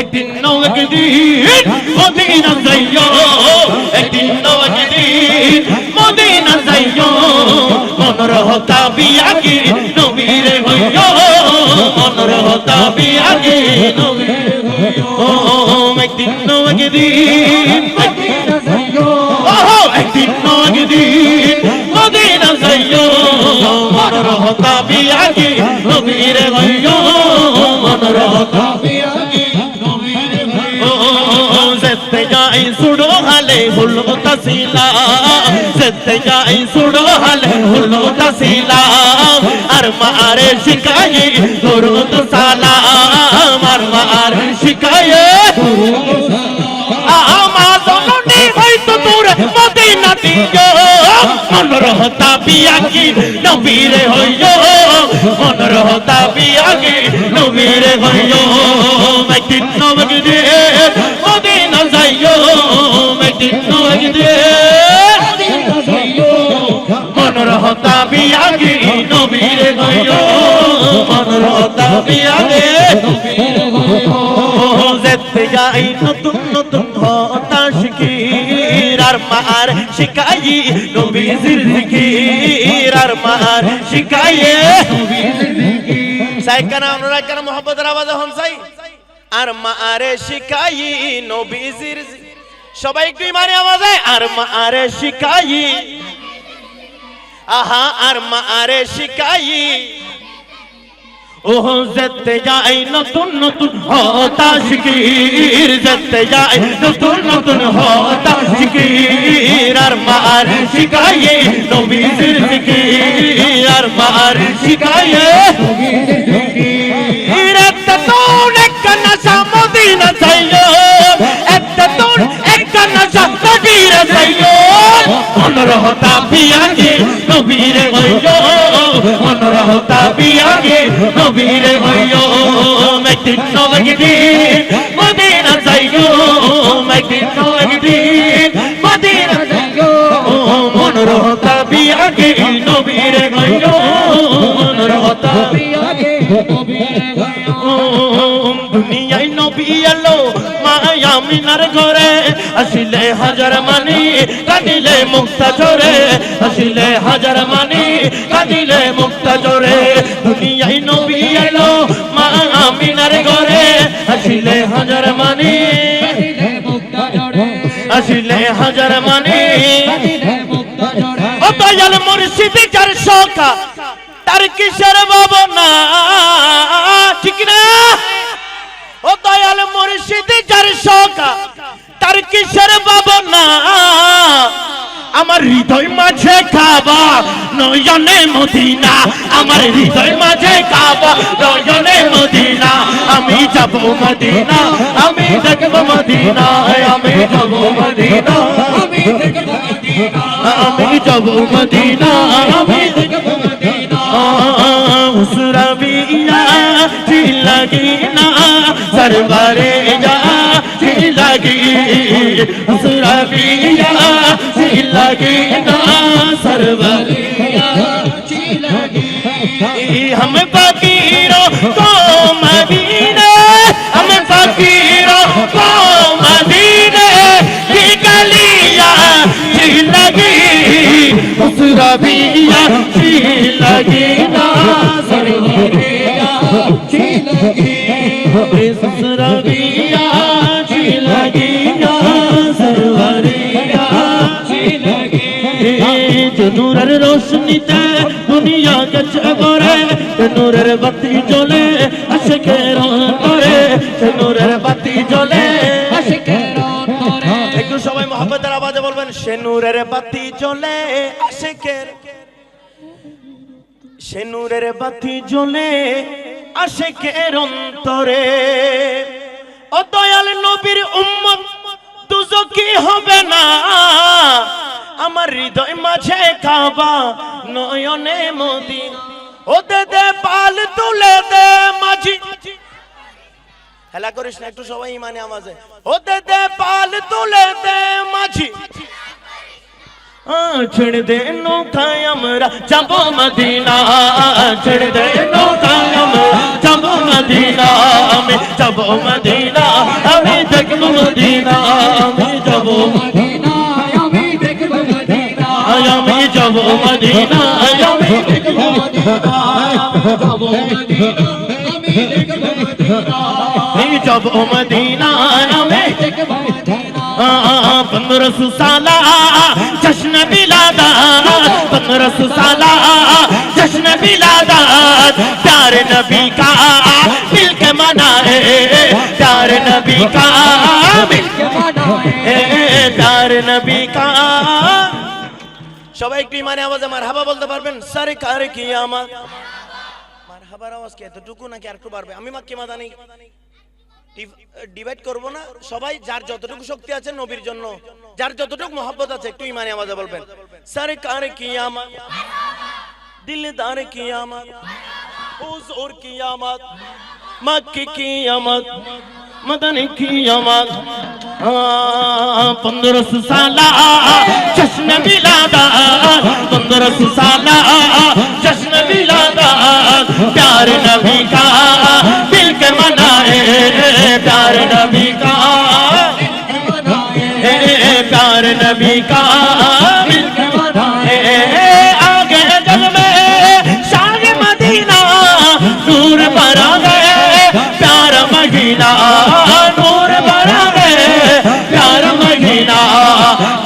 একদিন মদিনা যাইও একদিন মদিনা যাইও মনর হতা বিয়াগে নবীরে হইও মনর হতা বিয়াগে নবীরে হইও একদিন মদিনা যাইও একদিন মদিনা যাইও মনর হতা বিয়াগে নবীরে হইও মনর হতা বিয়াগে নবীরে হইও যেতে যাই সুড়ো হালে হলো তাসিলা যেতে যাই সুড়ো হালে হলো তাসিলা আর মারে শিখায়ে দরুদ সালাম আর মারে শিখায়ে আমাজননি হয়তো তোর মদিনা দিও মনর হতা বিয়াগে নবীরে হইও মনর হতা বিয়াগে নবীরে হইও একদিন মদিনা যাইও একদিন মদিনা যাইও মনর হতা বিয়াগে নবীরে হইও মনর হতা বিয়াগে নবীরে হইও যেতে যাই নতুন নতুন হতা শিকির আর মার শিখাই নবীজির জিকির আর মার শিখাইয়ে নবীজির জিকির সাইকানা আমরা কেন মোহাম্মদের আওয়াজে হন চাই আর মারে শিখাই নবীজির সবাই একটু ইমানে আওয়াজে আর মারে শিখাই আহা আর মারে শিখাই ওহ যেতে যাই নতুন নতুন হতা শিকির যেতে যাই নতুন নতুন হতা শিকির আর মার শিখাইয়ে নবীজির জিকির আর মার শিখাইয়ে নবীজির জিকির এত তোর এক নশা মদিনা যাইও এত তোর এক নশা মদিনা যাইও মনর হতা বিয়াগে নবীরে হইও মনর হতা বিয়াগে নবীরে হইও একদিন মদিনা যাইও একদিন মদিনা যাইও মনর হতা বিয়াগে নবীরে হইও মনর হতা বিয়াগে নবীরে হইও দুনিয়ায় নবী এলো মায়া মিনার ঘরে আসিলে হাজার মানি কাঁদিলে মুক্তা জোরে আসিলে হাজার মানি কাঁদিলে মুক্তা জোরে দুনিয়ায় নবী এলো মা আমিনার ঘরে আসিলে হাজার মানি আসিলে হাজার মানি ও দয়াল মুর্শিদ যার শোকা তার কিসের ভাবনা ঠিক না ও দয়াল মুর্শিদ যার শোকা তার কিসের ভাবনা আমার হৃদয় মাঝে কাবা নয়নে মদিনা আমার হৃদয় মাঝে কাবা নয়নে মদিনা আমি যাব মদিনা আমি দেখব মদিনা আমি যাব মদিনা আমি দেখব মদিনা আমি যাব মদিনা আমি দেখব মদিনা হুসরাবিয়া জি লাগি না সরবারে যা জি লাগি হুসরাবিয়া জি লাগি না সরবারে জি লাগি हम फकीरों को मदीने हम फकीरों को मदीने की गलियां जी लगी उस रबिया जी लगी ना सरवरिया जी लगी उस रबिया जी लगी ना सरवरिया जी लगी जो नूरेर रोशनीते दुनिया गचे भरे नूरेर बाती জ্বলে আশিকের অন্তরে নূরের বাতি জ্বলে আশিকের অন্তরে একটু সবাই মোহাম্মদের আওয়াজে বলবেন সে নূরের বাতি জ্বলে আশিকের অন্তরে ও দয়াল নবীর উম্মত দুজকি হবে না আমার হৃদয় মাঝে কাবা নয়নে মদিনা ও দে দে পাল তুলে দে মাঝি হেলা করিস না একটু সবাই ইমানে আওয়াজে ও দে দে পাল তুলে দে মাঝি ছেড়ে দে নৌকায় আমরা যাব মদিনা ছেড়ে দে নৌকায় আমরা যাব মদিনা আমি যাব মদিনা মদিনা আমি দেখব যাব মদিনা আমি দেখব মদিনা যাব মদিনা আমি দেখব মদিনা 1500 साला जश्न बिलादात 1500 साला जश्न बिलादात प्यारे नबी का मिलके मनाए प्यारे नबी का मिलके मनाए प्यारे नबी का সবাই একটু ইমানে আওয়াজে মারহাবা বলতে পারবেন সরকার কিয়ামত মারহাবার আওয়াজ কি এতটুকু নাকি আরেকটু বাড়বে আমি মাক্কি মাদানি ডিভাইড করব না সবাই যার যতটুকু শক্তি আছে নবীর জন্য যার যতটুকু mohabbat আছে একটু ইমানে আওয়াজে বলবেন সরকার কিয়ামত দিলদার কিয়ামত হুজুর কিয়ামত মক্কি কিয়ামত मदनी कियामत 1500 साला जश्न मिलादात 1500 साला जश्न मिलादात प्यारे नबी का दिल के मनाए प्यारे नबी का प्यारे नबी का दिल के मनाए आगे जल में शान मदीना नूर पर आ गए प्यारा मदीना नूर पर आ गए प्यारा मदीना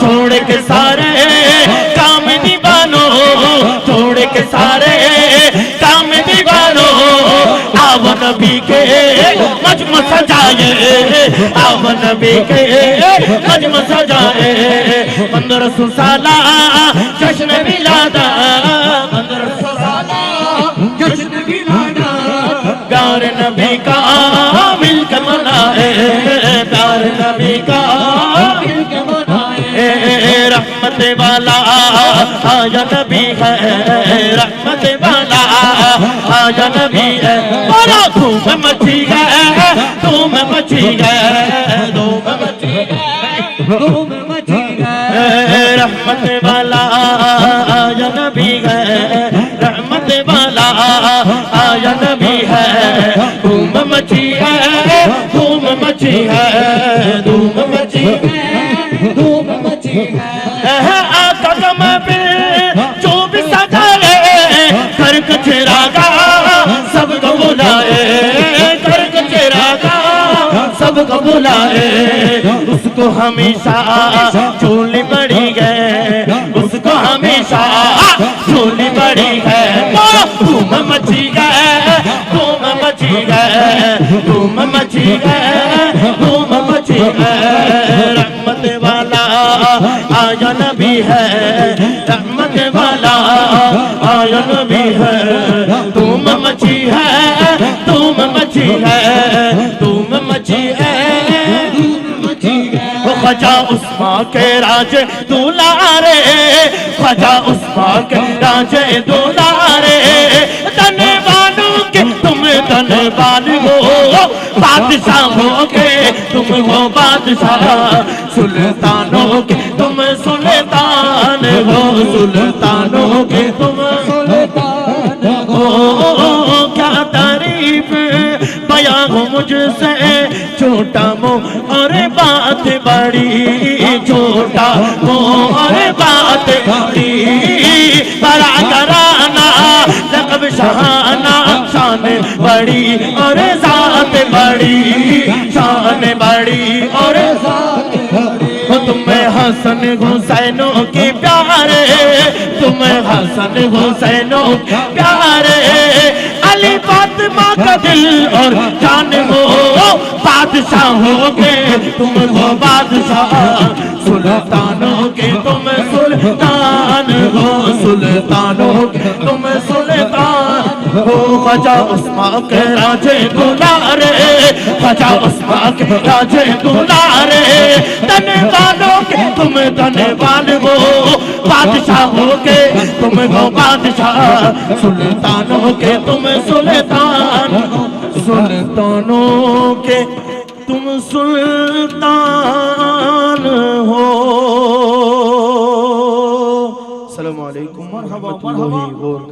छोड़ के सारे काम दीवानो छोड़ के सारे काम दीवानो आव नबी के मजमा सजाए आव नबी के मजमा सजाए 1500 साला जश्न मिलादात 1500 साला जश्न मिलादात प्यारे नबी का मिलके मनाए प्यारे नबी का मिलके मनाए रहमत वाला आया नबी है रहमत वाला आया नबी है बड़ा धूम मची है धूम मची है धूम मची है धूम मची है रहमत वाला आया नबी है रहमत वाला आया नबी है धूम मची है धूम मची है धूम मची है धूम मची है आका का महफिल जो भी सजाए कर कचरागा सबको बुलाए कर कचरागा सबको बुलाए उसको हमेशा चोली पड़ी गए उसको हमेशा चोली पड़ी है धूम मची गए धूम मची गए धूम मची गए धूम मची गए रहमत वाला आया नबी है रहमत वाला आया नबी है धूम मची है धूम मची है धूम मची है ख्वाजा उस्मा के राज दुलारे ख्वाजा उस्मा के राज दुलारे तने वालों के तुम तने वाल हो बादशाह हो के तुम हो बादशाह सुल्तानों के तुम सुल्तान हो सुल्तानों के तुम सुल्तान हो क्या तारीफ बयां हो मुझसे छोटा मो और बात बड़ी छोटा मो और बात बड़ी बड़ा कराना लक़ब शहाना शान बड़ी और ज़ात बड़ी शान बड़ी और ज़ात बड़ी तुम्हें हसन हुसैनों के प्यारे तुम्हें हसन हुसैनों के प्यारे अली फातिमा का दिल और जान हो बादशाह हो के तुम हो बादशाह सुल्तानों के तुम सुल्तान हो सुल्तानों के तुम सुल्तान हो ख्वाजा उस्मा के राजे दुलारे ख्वाजा उस्मा के राजे दुलारे तने वालों के तुम तने वाल हो बादशाह हो के तुम हो बादशाह सुल्तानों के तुम सुल्तान सुल्तानों के तुम सुल्तान हो। अस्सलामु अलैकुम व रहमतुल्लाहि व बरकातहू।